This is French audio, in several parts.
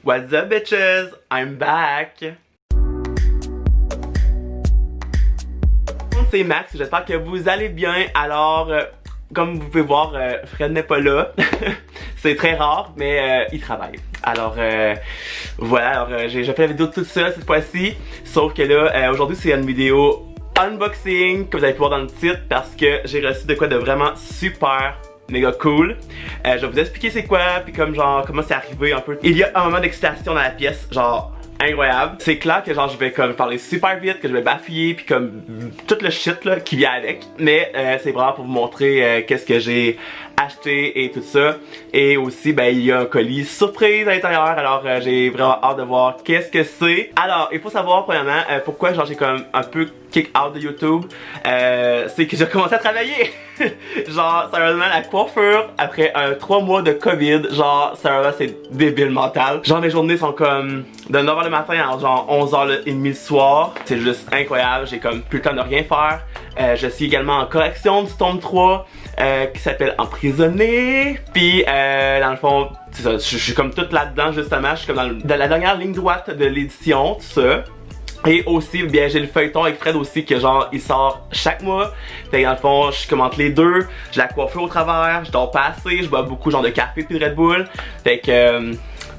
What's up bitches? I'm back! C'est Max, j'espère que vous allez bien. Alors, comme vous pouvez voir, Fred n'est pas là. C'est très rare, mais il travaille. Alors, voilà, j'ai fait la vidéo toute seule cette fois-ci. Sauf que là, aujourd'hui c'est une vidéo unboxing, comme vous allez pu voir dans le titre, parce que j'ai reçu de quoi de vraiment super méga cool. Je vais vous expliquer c'est quoi, puis comme genre comment c'est arrivé un peu. Il y a un moment d'excitation dans la pièce, genre incroyable. C'est clair que genre je vais comme parler super vite, que je vais bafouiller, puis comme tout le shit là qui vient avec. Mais c'est vraiment pour vous montrer qu'est-ce que j'ai acheté et tout ça. Et aussi ben il y a un colis surprise à l'intérieur. Alors j'ai vraiment hâte de voir qu'est-ce que c'est. Alors il faut savoir premièrement pourquoi genre j'ai comme un peu kick out de YouTube. C'est que j'ai commencé à travailler. Genre sérieusement la coiffure après 3 mois de COVID, genre sérieusement c'est débile mental. Genre mes journées sont comme de 9h le matin à genre 11h30 le soir. C'est juste incroyable, j'ai comme plus le temps de rien faire. Je suis également en correction du tome 3 qui s'appelle Emprisonné. Puis dans le fond, c'est ça, je suis comme toute là-dedans justement. Je suis comme dans la dernière ligne droite de l'édition, tout ça. Et aussi, bien j'ai le feuilleton avec Fred aussi que genre il sort chaque mois. Fait que dans le fond, je commente les deux. J'ai la coiffure au travers, je dors pas assez, je bois beaucoup genre de café puis de Red Bull. Fait que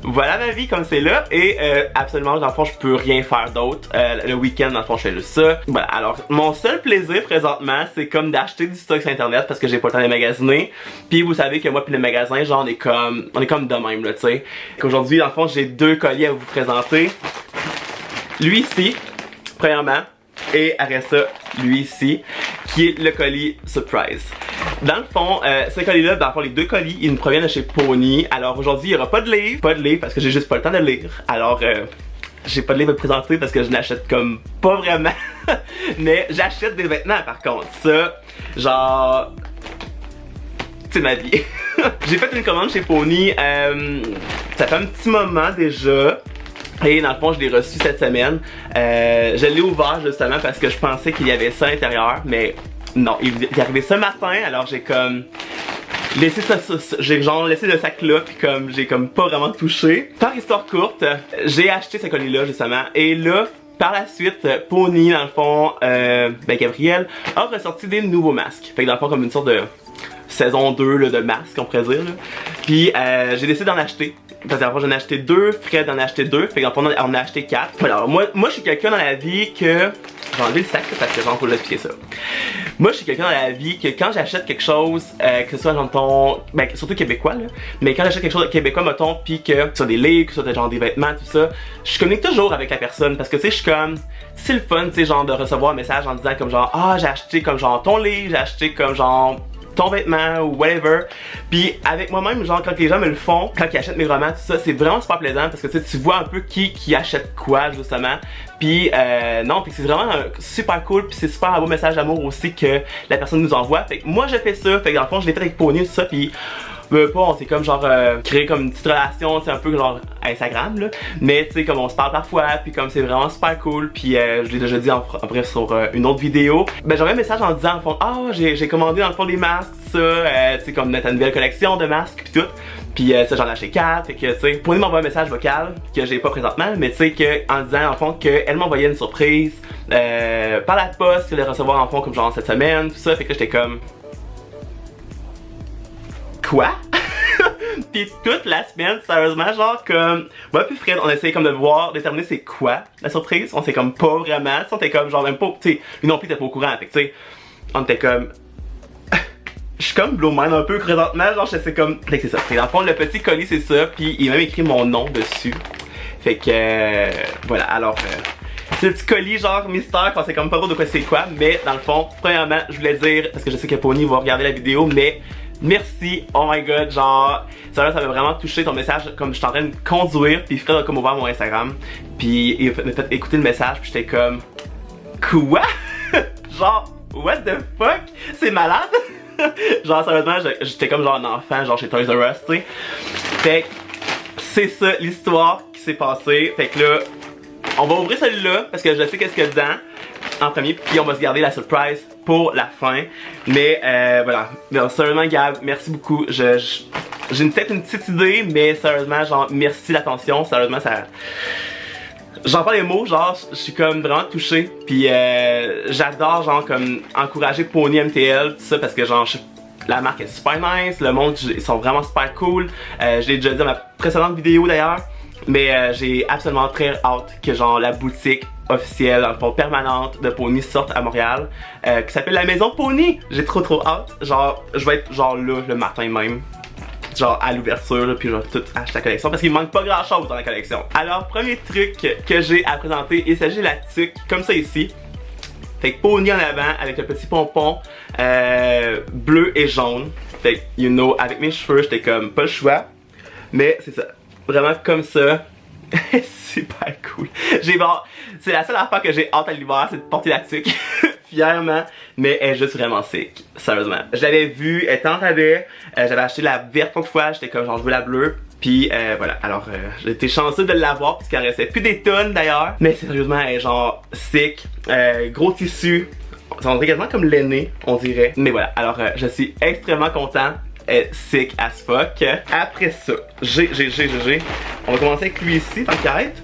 voilà ma vie comme c'est là. Et absolument dans le fond je peux rien faire d'autre. Le week-end dans le fond je fais juste ça. Voilà, alors mon seul plaisir présentement c'est comme d'acheter du stock sur internet parce que j'ai pas le temps de magasiner. Puis vous savez que moi puis le magasin genre on est comme de même là tu sais. Aujourd'hui dans le fond j'ai deux colis à vous présenter. Lui ici, premièrement, et après ça, lui ici, qui est le colis Surprise. Dans le fond, ce colis-là, dans le fond, les deux colis, ils nous proviennent de chez Pony. Alors aujourd'hui, il n'y aura pas de livre parce que j'ai juste pas le temps de lire. Alors, j'ai pas de livre à présenter parce que je n'achète comme pas vraiment. Mais j'achète des vêtements par contre. Ça, genre, c'est ma vie. J'ai fait une commande chez Pony, ça fait un petit moment déjà. Et dans le fond je l'ai reçu cette semaine. Je l'ai ouvert justement parce que je pensais qu'il y avait ça à l'intérieur. Mais non, il est arrivé ce matin. Alors j'ai comme laissé ça, j'ai genre laissé le sac là. Puis comme j'ai comme pas vraiment touché. Par histoire courte, j'ai acheté ce colis là justement. Et là par la suite, Pony dans le fond, ben Gabriel a ressorti des nouveaux masques. Fait que dans le fond comme une sorte de saison 2 là, de masques on pourrait dire là. Puis j'ai décidé d'en acheter. Parce que j'en ai acheté 2, Fred en a acheté 2, fait qu'on en a acheté 4. Alors moi je suis quelqu'un dans la vie que... J'ai enlevé le sac parce que genre faut l'expliquer ça. Moi je suis quelqu'un dans la vie que quand j'achète quelque chose, que ce soit genre ben surtout québécois là, mais quand j'achète quelque chose de québécois mettons, pis que ce soit des livres, que ce soit genre des vêtements, tout ça, je communique toujours avec la personne parce que tu sais je suis comme... C'est le fun tu sais genre de recevoir un message en disant comme genre ah j'ai acheté comme genre ton livre, j'ai acheté comme genre... ton vêtement ou whatever. Puis avec moi-même, genre quand les gens me le font, quand ils achètent mes romans, tout ça, c'est vraiment super plaisant parce que tu vois un peu qui achète quoi justement. Puis non, puis c'est vraiment super cool, puis c'est super un beau message d'amour aussi que la personne nous envoie. Fait que moi je fais ça, fait que dans le fond je l'ai fait avec Pony tout ça, puis on s'est comme genre créé comme une petite relation, c'est un peu genre Instagram là, mais tu sais comme on se parle parfois, puis comme c'est vraiment super cool, puis je l'ai déjà dit en bref sur une autre vidéo. Ben j'aurais un message en disant en fond ah j'ai commandé dans le fond des masques, ça, tu sais comme notre nouvelle collection de masques puis tout. Puis ça j'en ai acheté 4, fait que tu sais, Pony m'envoie un message vocal que j'ai pas présentement, mais tu sais que en disant en fond qu'elle m'envoyait une surprise par la poste, qu'elle allait recevoir en fond comme genre cette semaine, tout ça, fait que j'étais comme quoi? Pis toute la semaine, sérieusement, genre comme moi puis Fred, on essayait comme de voir, déterminer c'est quoi la surprise. On sait comme pas vraiment, on était comme genre même pas, tu sais, lui non plus t'es pas au courant, fait que tu sais, on était comme je suis comme blow mind un peu présentement, genre je sais comme, fait que c'est ça. Fait que dans le fond le petit colis c'est ça, puis il m'a même écrit mon nom dessus. Fait que voilà, alors c'est le petit colis genre mystère qu'on sait comme pas trop de quoi c'est quoi, mais dans le fond, premièrement, je voulais dire, parce que je sais que Pony va regarder la vidéo, mais merci, oh my god, genre ça m'a vraiment touché ton message, comme je suis en train de conduire, puis Fred a comme ouvert mon Instagram, puis il m'a fait écouter le message, puis j'étais comme quoi? Genre what the fuck? C'est malade? Genre sérieusement, j'étais comme genre un enfant, genre chez Toys R Us, tu sais. Fait que c'est ça l'histoire qui s'est passée, fait que là on va ouvrir celui-là parce que je sais qu'est-ce qu'il y a dedans en premier, puis on va se garder la surprise pour la fin. Mais voilà, sérieusement Gab, merci beaucoup. j'ai peut-être une petite idée, mais sérieusement, genre, merci l'attention, sérieusement, ça... J'en parle les mots, genre, je suis comme vraiment touché, puis j'adore, genre, comme, encourager Pony MTL, tout ça, parce que, genre, la marque est super nice, le monde, ils sont vraiment super cool, je l'ai déjà dit dans ma précédente vidéo, d'ailleurs, mais j'ai absolument très hâte que, genre, la boutique officielle, en permanente de Pony sorte à Montréal, qui s'appelle la Maison Pony. J'ai trop hâte, genre, je vais être, genre, là, le matin même. Genre à l'ouverture, puis genre tout acheter la collection parce qu'il manque pas grand chose dans la collection. Alors, premier truc que j'ai à présenter, il s'agit de la tuque, comme ça ici. Fait que Pony en avant avec le petit pompon bleu et jaune. Fait que, you know, avec mes cheveux, j'étais comme pas le choix. Mais c'est ça, vraiment comme ça. Super cool. J'ai bon, c'est la seule affaire que j'ai hâte à l'hiver, c'est de porter la tuque. Fièrement, mais elle est juste vraiment sick, sérieusement. Je l'avais vue, elle était en rabais, j'avais acheté la verte l'autre fois, j'étais comme genre je veux la bleue, puis voilà, alors j'ai été chanceux de l'avoir puisqu'il en restait plus des tonnes d'ailleurs, mais sérieusement elle est genre sick, gros tissu, on dirait quasiment comme l'aîné, on dirait, mais voilà, alors je suis extrêmement content. Sick as fuck. Après ça, on va commencer avec lui ici, t'inquiète.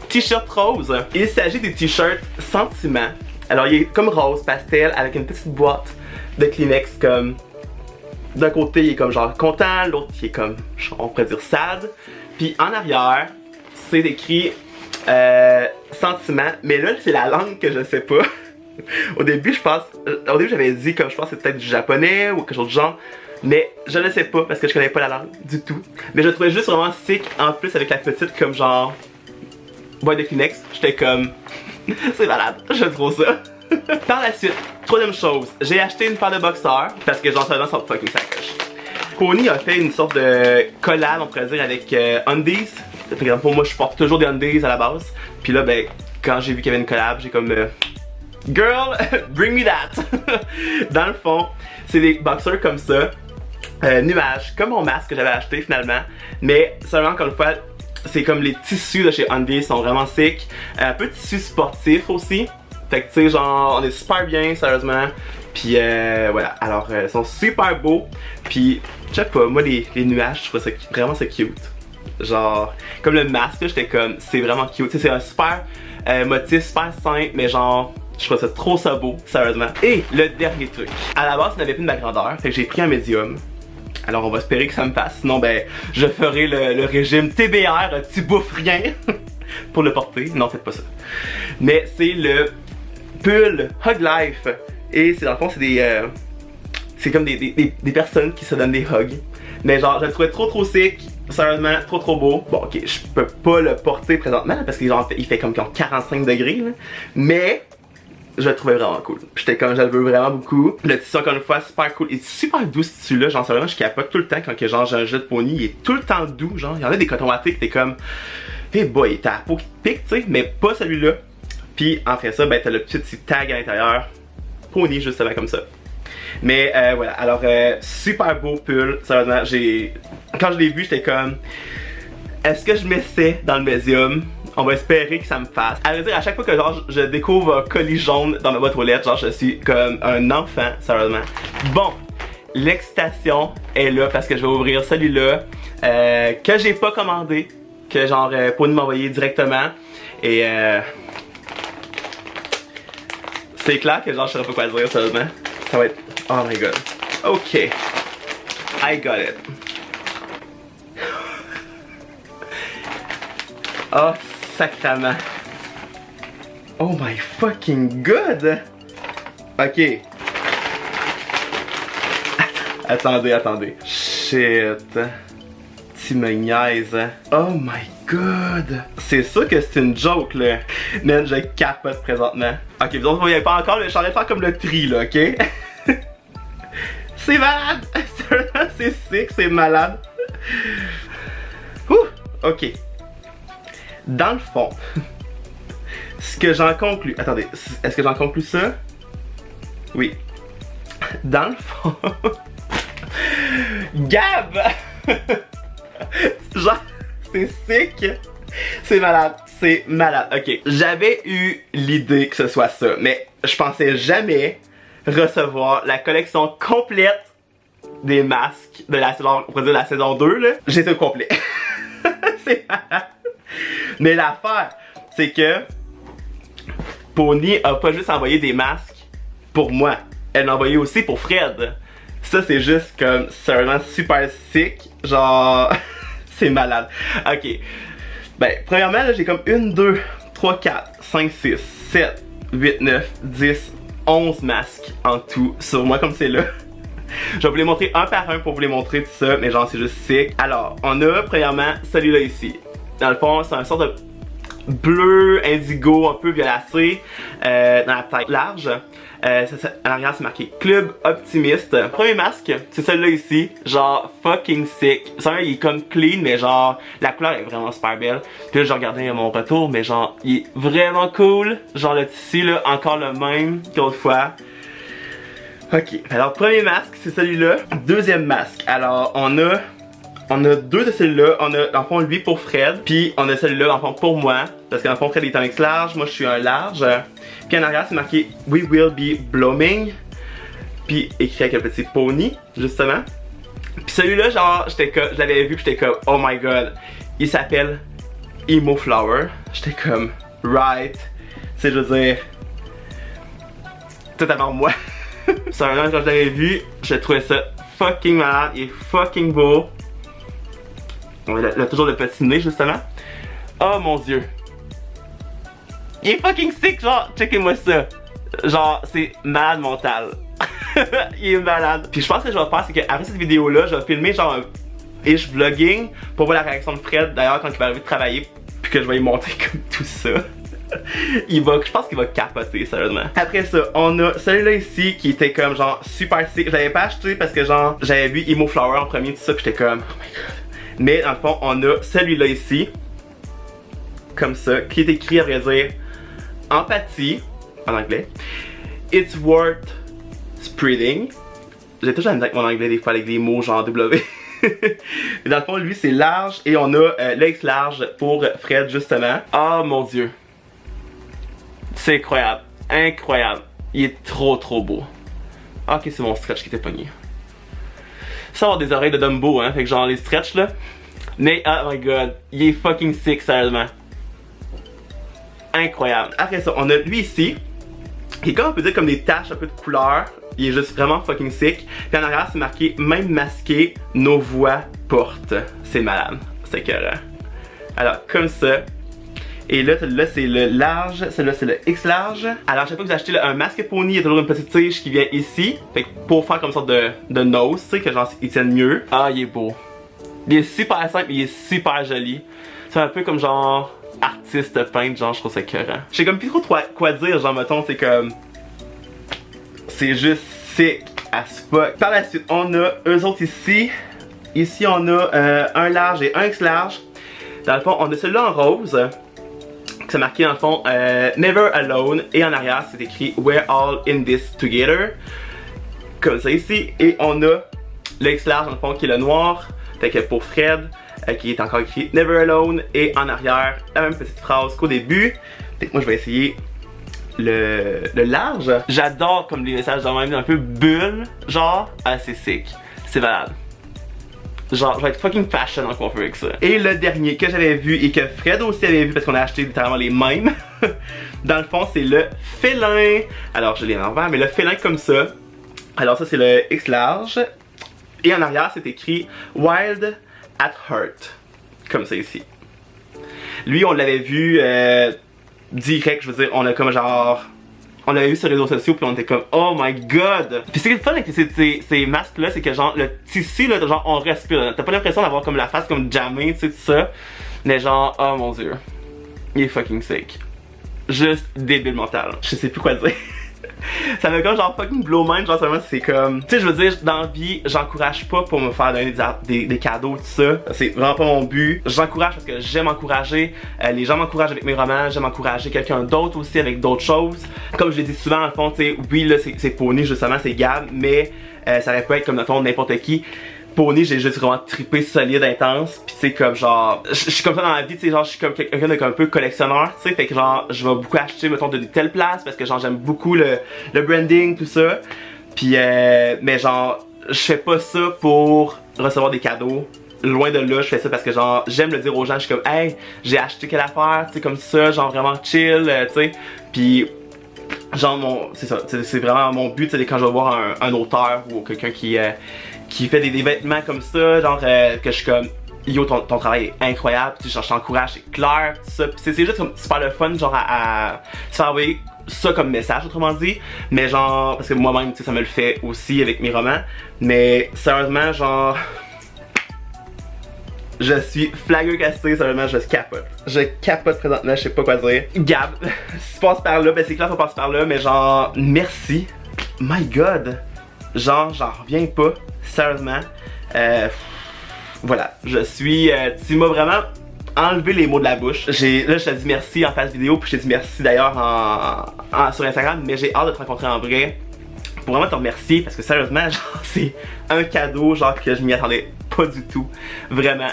T-shirt rose. Il s'agit des t-shirts Sentiment. Alors il est comme rose pastel avec une petite boîte de Kleenex comme d'un côté il est comme genre content, l'autre il est comme on pourrait dire sad. Puis en arrière c'est écrit sentiment, mais là c'est la langue que je sais pas. Au début j'avais dit comme je pense que c'est peut-être du japonais ou quelque chose du genre, mais je ne sais pas parce que je connais pas la langue du tout. Mais je le trouvais juste vraiment sick en plus avec la petite comme genre boîte de Kleenex, j'étais comme c'est malade, je trouve ça. Par la suite, troisième chose, j'ai acheté une paire de boxeurs parce que genre seulement sont fucking sacoche. Pony a fait une sorte de collab, on pourrait dire, avec Undies. Par exemple, moi je porte toujours des Undies à la base. Puis là, ben, quand j'ai vu qu'il y avait une collab, j'ai comme girl, bring me that. Dans le fond, c'est des boxeurs comme ça, nuages, comme mon masque que j'avais acheté finalement. Mais seulement encore une fois, c'est comme les tissus de chez Undies sont vraiment sick. Un peu de tissu sportif aussi. Fait que tu sais, genre, on est super bien, sérieusement. Puis voilà, alors ils sont super beaux. Puis, je sais pas, moi les nuages, je trouve ça vraiment c'est cute. Genre, comme le masque, j'étais comme, c'est vraiment cute. Tu sais, c'est un super motif, super simple, mais genre, je trouve ça trop ça beau, sérieusement. Et le dernier truc, à la base, ça n'avait plus de ma grandeur, fait que j'ai pris un médium. Alors on va espérer que ça me passe, sinon ben je ferai le régime TBR, tu bouffes rien pour le porter. Non, faites pas ça. Mais c'est le pull Hug Life. Et c'est dans le fond c'est des c'est comme des personnes qui se donnent des hugs. Mais genre je le trouvais trop sick, sérieusement trop beau. Bon ok, je peux pas le porter présentement parce que genre il fait comme 45 degrés là. Mais je le trouvais vraiment cool. J'étais comme je le veux vraiment beaucoup. Le tissu encore une fois super cool. Il est super doux ce tissu là. Genre sérieusement je capote tout le temps quand que, genre j'ai un jeu de Pony. Il est tout le temps doux. Genre il y en a des cotons wattés que t'es comme hey boy t'as la peau qui te pique tu sais. Mais pas celui-là. Puis après ça ben t'as le petit tag à l'intérieur. Pony justement comme ça. Mais voilà. Alors super beau pull. Sérieusement quand je l'ai vu j'étais comme est-ce que je m'essaie dans le médium? On va espérer que ça me fasse. À vrai dire, à chaque fois que genre je découvre un colis jaune dans ma boîte aux lettres, genre je suis comme un enfant, sérieusement. Bon, l'excitation est là parce que je vais ouvrir celui-là que j'ai pas commandé, que genre Pony m'a envoyé directement. Et c'est clair que genre je saurais pas quoi dire, sérieusement. Ça va être... Oh my god. Ok. I got it. Oh, sacrament. Oh my fucking god. Ok. Attendez. Shit. Tu me niaises. Oh my god. C'est sûr que c'est une joke là. Man, je capote présentement. Ok, vous autres, vous voyez pas encore, mais je suis en train de faire comme le tri là, ok? C'est malade. C'est sick, c'est malade. Ouh, ok. Dans le fond, ce que j'en conclus... Attendez, est-ce que j'en conclus ça? Oui. Dans le fond... Gab! Genre, c'est sick. C'est malade. C'est malade. Ok. J'avais eu l'idée que ce soit ça, mais je pensais jamais recevoir la collection complète des masques de la saison, on pourrait dire la saison 2 là. J'ai tout complet. C'est malade. Mais l'affaire, c'est que Pony a pas juste envoyé des masques pour moi, elle l'a envoyé aussi pour Fred. Ça c'est juste comme sérieusement super sick, genre c'est malade. Ok, ben premièrement là j'ai comme 1, 2, 3, 4, 5, 6, 7, 8, 9, 10, 11 masques en tout sur moi comme c'est là. Je vais vous les montrer un par un pour vous les montrer tout ça, mais genre c'est juste sick. Alors, on a premièrement celui-là ici. Dans le fond, c'est un sorte de bleu indigo un peu violacé dans la taille large. À l'arrière c'est marqué Club Optimiste. Premier masque, c'est celui-là ici, genre fucking sick. Celui-là il est comme clean, mais genre la couleur est vraiment super belle. Puis là j'ai regardé mon retour, mais genre il est vraiment cool. Genre le tissu là, encore le même qu'autrefois. Ok, alors premier masque c'est celui-là. Deuxième masque, alors on a deux de celui-là. On a dans le fond lui pour Fred, puis on a celui-là dans le fond pour moi, parce que dans le fond Fred est un X large, moi je suis un large. Puis en arrière c'est marqué We will be blooming, puis écrit avec un petit pony justement. Puis celui-là genre je l'avais vu puis j'étais comme oh my god, il s'appelle Emo Flower. J'étais comme right, c'est je veux dire totalement moi. Sérieusement quand je l'avais vu, je trouvais ça fucking malade, il est fucking beau. Il a toujours le petit nez justement. Oh mon dieu. Il est fucking sick, genre, checkez-moi ça. Genre, c'est malade mental. Il est malade. Puis je pense que je vais faire, c'est qu'après cette vidéo-là, je vais filmer genre un ish vlogging pour voir la réaction de Fred, d'ailleurs, quand il va arriver de travailler, puis que je vais lui montrer comme tout ça. Je pense qu'il va capoter, sérieusement. Après ça, on a celui-là ici qui était comme genre super sick. Je l'avais pas acheté parce que genre, j'avais vu Emo Flower en premier, tout ça, puis j'étais comme, oh my god. Mais dans le fond, on a celui-là ici, comme ça, qui est écrit à vrai dire empathie, en anglais. It's worth spreading. J'ai toujours la misère avec mon anglais des fois avec des mots genre W. Mais dans le fond, lui c'est large et on a l'ex large pour Fred justement. Oh mon dieu. C'est incroyable. Incroyable. Il est trop beau. Ok, c'est mon stretch qui était pogné. Ça avoir des oreilles de Dumbo, hein, fait que genre les stretch là. Mais oh my god, il est fucking sick, sérieusement. Incroyable. Après ça, on a lui ici, qui est comme on peut dire comme des taches un peu de couleur. Il est juste vraiment fucking sick. Puis en arrière, c'est marqué même masqué, nos voix portent. C'est malade. C'est écœurant. Alors, comme ça. Et là c'est le large, celui-là c'est le X large. Alors à chaque fois que vous achetez un masque pony, il y a toujours une petite tige qui vient ici. Fait que pour faire comme sorte de nose, tu sais, que genre il tienne mieux. Ah, il est beau. Il est super simple, il est super joli. C'est un peu comme genre artiste peintre, genre je trouve ça écœurant. Je sais comme plus trop quoi dire, genre mettons, c'est comme... C'est juste sick as fuck. Par la suite, on a eux autres ici. Ici on a un large et un X large. Dans le fond, on a celui-là en rose. C'est marqué dans le fond Never Alone, et en arrière c'est écrit We're all in this together, comme ça ici. Et on a le X large dans le fond qui est le noir, fait que pour Fred qui est encore écrit Never Alone, et en arrière la même petite phrase qu'au début. Fait que moi je vais essayer le large. J'adore comme les messages de même un peu bulle, genre assez sick, c'est malade. Genre, je vais être fucking fashion en coiffure avec ça. Et le dernier que j'avais vu et que Fred aussi avait vu parce qu'on a acheté littéralement les mêmes. Dans le fond, c'est le félin. Alors, je l'ai en l'envers, mais le félin comme ça. Alors, ça, c'est le X large. Et en arrière, c'est écrit Wild at Heart. Comme ça ici. Lui, on l'avait vu direct, je veux dire, on a comme genre... On l'avait vu sur les réseaux sociaux puis on était comme oh my god. Puis ce qui est le fun avec ces masques là, c'est que genre le tissu là, genre on respire. T'as pas l'impression d'avoir comme la face comme jammée, tu sais, tout ça. Mais genre oh mon dieu, il est fucking sick. Juste débile mental. Je sais plus quoi dire. Ça me comme genre fucking blow mind, genre seulement c'est comme... Tu sais, je veux dire, dans la vie, j'encourage pas pour me faire donner des cadeaux, tout ça. C'est vraiment pas mon but. J'encourage parce que j'aime encourager. Les gens m'encouragent avec mes romans, j'aime encourager quelqu'un d'autre aussi avec d'autres choses. Comme je l'ai dit souvent, dans le fond, tu sais, oui, là, c'est Pony, justement, c'est Gab, mais ça aurait pu être comme, dans le fond, n'importe qui. Pony, j'ai juste vraiment trippé solide, intense, pis tu sais comme genre, je suis comme ça dans la vie, tu sais genre je suis comme quelqu'un de un peu collectionneur, tu sais, fait que genre je vais beaucoup acheter mettons de telle place parce que genre j'aime beaucoup le branding, tout ça, pis mais genre je fais pas ça pour recevoir des cadeaux. Loin de là, je fais ça parce que genre j'aime le dire aux gens, je suis comme hey, j'ai acheté quelle affaire, tu sais, comme ça, genre vraiment chill, tu sais. Puis genre c'est ça, c'est vraiment mon but, tu sais, quand je vais voir un auteur ou quelqu'un qui fait des vêtements comme ça, genre que je suis comme yo, ton travail est incroyable, tu sais, genre je t'encourage, c'est clair, tout ça. Puis c'est juste comme super le fun, genre à se faire envoyer ça comme message, autrement dit. Mais genre, parce que moi-même, tu sais, ça me le fait aussi avec mes romans. Mais sérieusement, genre, je suis flabbergasté, sérieusement, je capote. Je capote présentement, je sais pas quoi dire. Gab, si tu passes par là, ben c'est clair, ça passe par là, mais genre, merci. My God. Genre, j'en reviens pas, sérieusement. Voilà, je suis. Tu m'as vraiment enlevé les mots de la bouche. Là, je te dis merci en face vidéo, puis je te dis merci d'ailleurs sur Instagram, mais j'ai hâte de te rencontrer en vrai. Pour vraiment te remercier, parce que sérieusement, genre, c'est un cadeau, genre, que je m'y attendais pas du tout. Vraiment,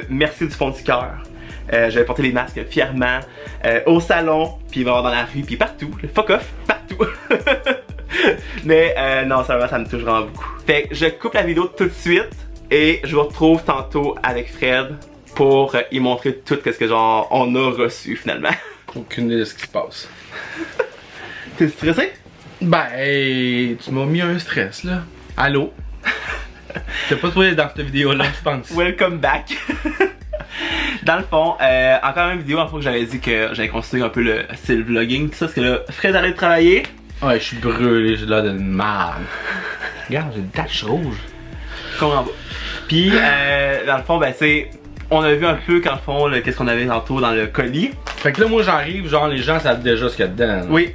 merci du fond du cœur. Je vais porter les masques fièrement au salon, puis il va y avoir dans la rue, puis partout. Fuck off, partout. Mais non, sérieusement, ça me touche vraiment beaucoup. Fait que je coupe la vidéo tout de suite. Et je vous retrouve tantôt avec Fred pour y montrer tout ce que genre on a reçu finalement. Aucune idée de ce qui se passe. T'es stressé? Ben, hey, tu m'as mis un stress là. Allô? T'as pas trouvé dans cette vidéo là, je pense. Welcome back. Dans le fond, encore une vidéo, en fait que j'avais dit que j'allais continuer un peu le style vlogging, tout ça, parce que là, Fred allait travailler. Ouais, je suis brûlé, j'ai l'air d'une merde. Regarde, j'ai une tache rouge. Qu'on en bas. Puis, dans le fond, ben, c'est. On a vu un peu, quand le fond, qu'est-ce qu'on avait tantôt dans le colis. Fait que là, moi, j'arrive, genre, les gens savent déjà ce qu'il y a dedans. Oui,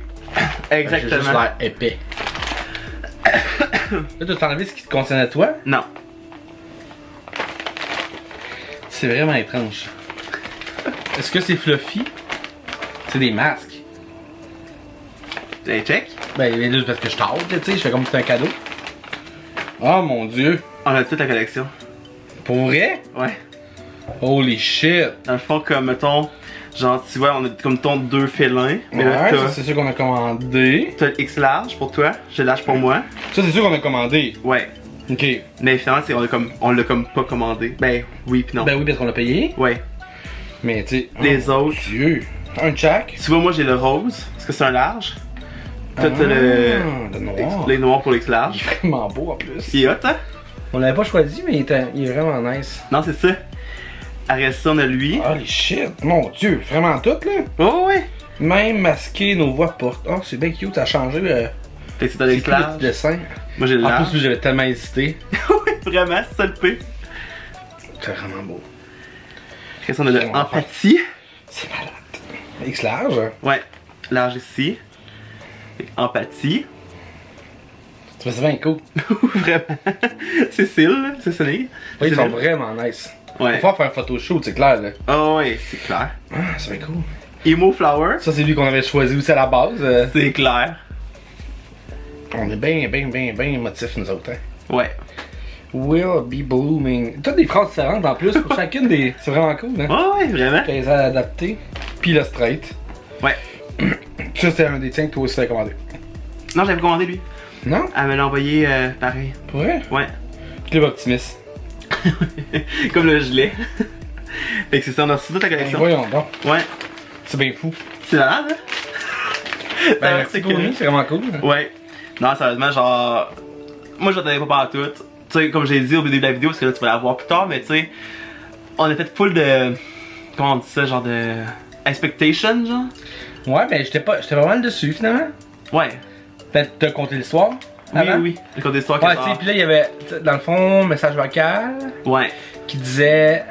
exactement. J'ai juste l'air épais. Là, t'as enlevé ce qui te concerne toi? Non. C'est vraiment étrange. Est-ce que c'est fluffy? C'est des masques. Hey, check. Ben, juste parce que je t'arde, tu sais, je fais comme si c'était un cadeau. Oh mon dieu! On a toute la collection. Pour vrai? Ouais. Holy shit! Dans le fond, comme mettons, genre tu vois, on a comme ton 2 félins. Mais là, Ouais, ça c'est sûr qu'on a commandé. t'as le X large pour toi, j'ai large pour moi. Ça c'est sûr qu'on a commandé. Ouais. Ok. Mais finalement, on l'a comme pas commandé. Ben oui pis non. Ben oui, parce qu'on l'a payé. Ouais. Mais tu sais. Les oh, autres. Dieu! Un jack? Tu vois, moi j'ai le rose, parce que c'est un large. Toi t'as le noir. les noirs pour l'X large. Il est vraiment beau en plus. Il est hot, hein? On l'avait pas choisi, mais il est vraiment nice. Non, c'est ça. Après ça, on a lui. Holy shit! Mon dieu, vraiment tout là! Oh ouais! Même masqué, nos voix portent. Oh, c'est bien cute, ça a changé le. Fait que c'est un C'est X plus le large. petit dessin. Moi j'ai le En large. plus, j'avais tellement hésité. Oui, vraiment, c'est ça le P. C'est vraiment beau. Après ça, on a le empathie. C'est malade. X large? Ouais, large ici. Fait que empathie. C'est bien cool. Vraiment. Cécile, c'est Céline. Oui, ils sont vraiment nice. Ouais. Faut faire un photoshoot, c'est clair là. Oh ouais, c'est clair. Ah, c'est bien cool. Emo Flower. Ça, c'est lui qu'on avait choisi aussi à la base. C'est clair. On est bien émotifs, nous autres. Hein. Ouais. Will be blooming. Toutes des phrases différentes en plus pour chacune des. C'est vraiment cool, hein. Oh ouais, vraiment. Qu'elles les a adaptées. Puis le straight. Ouais. Ça, c'était un des tiens que toi aussi t'avais commandé. Non, j'avais commandé lui. Non? Elle me l'a envoyé pareil. Pour vrai? Ouais. Club Optimist. Comme le gilet. Fait que c'est ça, on a reçu toute la Ben, collection. voyons donc. Ouais. C'est bien fou. C'est malade, hein? Ben, merci pour nous, c'est vraiment cool. Hein. Ouais. Non, sérieusement, genre. Moi, je t'avais pas partout. Tu sais, comme j'ai dit au début de la vidéo, parce que là, tu vas la voir plus tard, mais tu sais, on a fait full de. Comment on dit ça, genre de. Expectation, genre? Ouais, ben j'étais vraiment dessus finalement. Ouais. Peut-être te compter l'histoire. Oui, avant. oui. Le code d'histoire Ouais, qui tu sais, puis là, il y avait, dans le fond, un message vocal Ouais. qui disait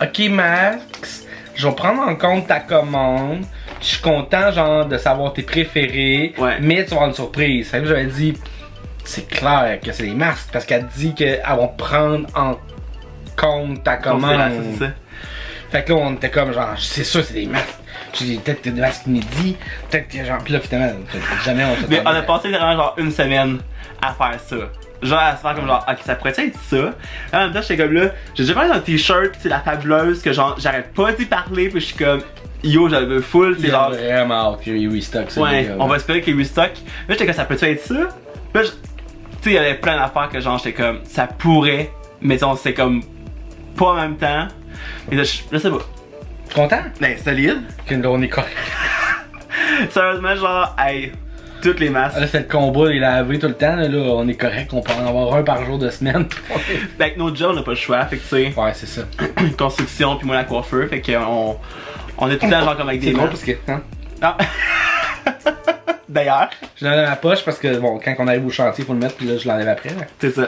Ok, Max, je vais prendre en compte ta commande. Je suis content, genre, de savoir tes préférés. Ouais. Mais tu vas avoir une surprise. Fait que j'avais dit C'est clair que c'est des masques parce qu'elle dit qu'elles vont prendre en compte ta commande. C'est ça. Fait que là, on était comme genre, c'est sûr, c'est des masques. J'ai dit, peut-être que des masques midi, peut-être que genre. Pis là, finalement, jamais on Mais on a passé vraiment genre une semaine à faire ça. Genre à se faire comme genre, ok, ça pourrait être ça. En même temps, j'étais comme là, j'ai déjà parlé d'un t-shirt, c'est la fabuleuse, que genre, j'arrête pas d'y parler, puis je suis comme, yo, j'avais full, c'est genre. Vraiment hâte qu'il restock ça. Ouais, on va espérer qu'il restock. Là, j'étais comme, ça peut être ça? Là, sais, il y avait plein d'affaires que genre, j'étais comme, ça pourrait, mais on c'était comme, pas en même temps. Et là, je sais pas. Content? Ben, solide. Que là, on est correct. Sérieusement, genre, hey, toutes les masques. Là, c'est le combat, les laver tout le temps. Là, on est correct, on peut en avoir un par jour de semaine. Ben, avec nos jobs, on n'a pas le choix, fait que tu sais, Ouais, c'est ça. construction, puis moi la coiffeur, fait qu'on on est tout le temps genre comme avec des C'est drôle masques. parce que. Hein? Ah. D'ailleurs, Je l'enlève dans ma poche parce que, bon, quand on arrive au chantier, faut le mettre, puis là, je l'enlève après. Là. c'est ça.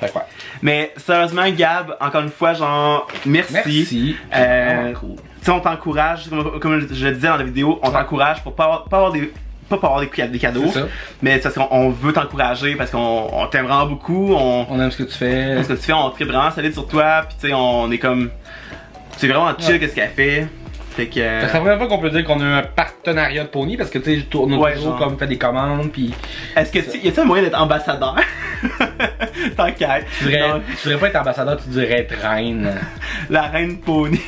Fait quoi. Mais sérieusement, Gab, encore une fois, genre, merci. Merci. Cool. Tu sais, on t'encourage, comme je le disais dans la vidéo, on t'encourage pour pas avoir des cadeaux, C'est ça. mais c'est parce qu'on veut t'encourager, parce qu'on t'aime vraiment beaucoup, On aime ce que tu fais. ce que tu fais, on tripe vraiment solide sur toi, pis tu sais, on est comme, c'est vraiment chill Ouais. qu'est-ce qu'elle fait, fait que... C'est la première fois qu'on peut dire qu'on a un partenariat de Pony parce que tu sais, je tourne Ouais, toujours genre. comme fait des commandes puis. Est-ce que y a-t-il un moyen d'être ambassadeur? Tant qu'à être. Tu Non, devrais pas être ambassadeur, tu devrais être reine. la reine pony.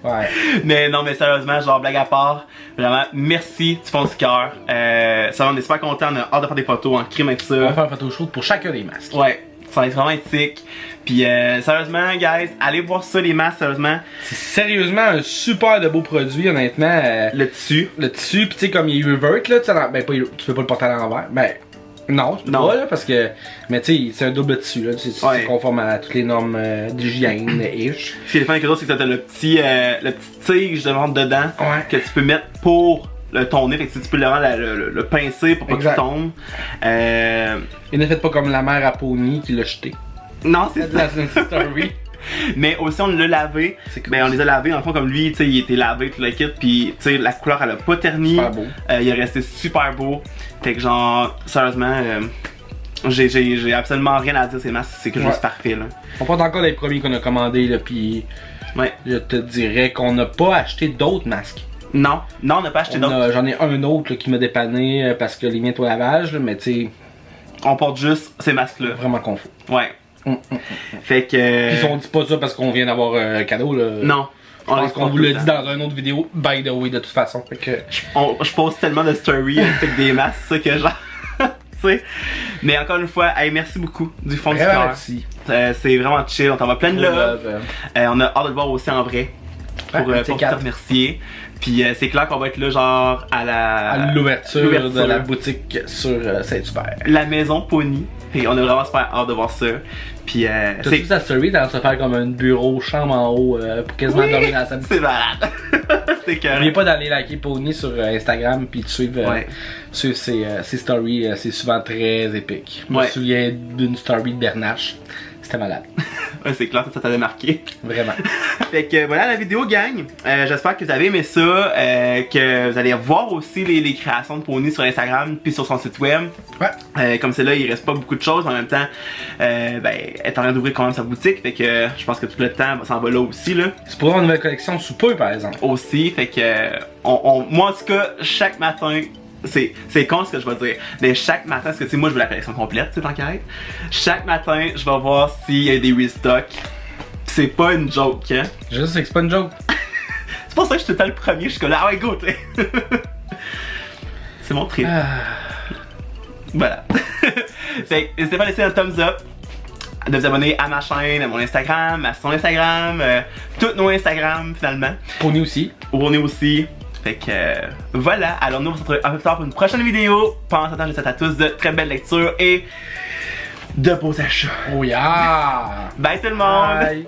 Ouais. Mais non, mais sérieusement, genre blague à part, vraiment merci du fond du cœur. Ça on est super contents, on a hâte de faire des photos en crime avec On va ça. faire un photo shoot pour chacun des masques. Ouais, ça va être vraiment éthique. Puis sérieusement, guys, allez voir ça les masques, sérieusement. C'est sérieusement un super de beau produit, honnêtement. Le tissu. Le tissu, pis tu sais, comme il est revert là, tu sais, ben pas, tu peux pas le porter à l'envers. Ben. Non, tu peux Non. pas là, parce que. Mais tu sais, c'est un double tissu là, c'est Ouais. conforme à toutes les normes d'hygiène-ish. Ce qui est le fun avec eux autres, c'est que t'as le petit tige de ventre dedans Ouais. que tu peux mettre pour le tourner. Fait que tu peux le pincer pour pas Exact. qu'il tombe. Et ne faites pas comme la mère à Pony qui l'a jeté. Non, c'est ça. C'est une story. Mais aussi on l'a lavé. C'est cool. Ben on les a lavés, en fond comme lui, tu sais, il était lavé tout le kit, puis tu sais la couleur elle a pas terni. Super beau. Il est resté super beau. Fait que genre sérieusement, j'ai absolument rien à dire ces masques, c'est que Ouais. juste parfait là. On porte encore les premiers qu'on a commandés là, puis Ouais. je te dirais qu'on n'a pas acheté d'autres masques. Non, on n'a pas acheté d'autres. J'en ai un autre là, qui m'a dépanné parce que les miens étaient au lavage, là, mais tu sais, On porte juste ces masques là. vraiment confort. Ouais. Fait que. Puis on dit pas ça parce qu'on vient d'avoir un cadeau là. Non. Je pense les qu'on porte vous tout le l'a dit temps. dans une autre vidéo, by the way, de toute façon. Fait que. Je pose tellement de stories avec des masques, ça que genre. Tu sais. Mais encore une fois, hey, merci beaucoup du fond du Vraiment cœur. merci. C'est vraiment chill, on t'envoie plein de love. On a hâte de te voir aussi en vrai. Pour, Ouais, pour te T4. remercier. Puis c'est clair qu'on va être là genre À l'ouverture l'ouverture. de la boutique sur Saint-Hubert. la maison Pony. Et on a vraiment super hâte de voir ça. Puis T'as c'est vu ta story dans se faire comme un bureau, chambre en haut pour quasiment dormir dans sa boutique. c'est malade. C'est que N'oubliez pas d'aller liker Pony sur Instagram puis de suivre, Ouais. suivre ses stories, c'est souvent très épique. Je me Ouais. souviens d'une story de Bernache, c'était malade, Ouais, c'est clair, ça t'avait marqué. vraiment. Fait que voilà la vidéo gang. J'espère que vous avez aimé ça, que vous allez voir aussi les créations de Pony sur Instagram puis sur son site web. Ouais. Comme c'est là, il reste pas beaucoup de choses, mais en même temps, ben, elle est en train d'ouvrir quand même sa boutique, fait que je pense que tout le temps s'en va là aussi là. C'est pour avoir une nouvelle collection sous peu par exemple. Aussi, fait que moi en tout cas, chaque matin, c'est con ce que je vais dire, mais chaque matin, parce que tu sais, moi je veux la collection complète, tu sais, tant qu'à être. Chaque matin, je vais voir s'il y a des restocks. C'est pas une joke, hein. Je sais que c'est pas une joke. C'est pour ça que je suis tout le temps le premier, je suis comme là, ah ouais, go, t'sais. C'est mon trip. Ah. Voilà. Fait que n'hésitez pas à laisser un thumbs up, de vous abonner à ma chaîne, à mon Instagram, à son Instagram, tous nos Instagram finalement. Pony aussi. Où on est aussi. Fait que voilà. Alors nous on se retrouve un peu plus tard pour une prochaine vidéo. Pendant ce temps, je vous souhaite à tous de très belles lectures et de beaux achats. Oh yeah! Bye tout le monde! Bye.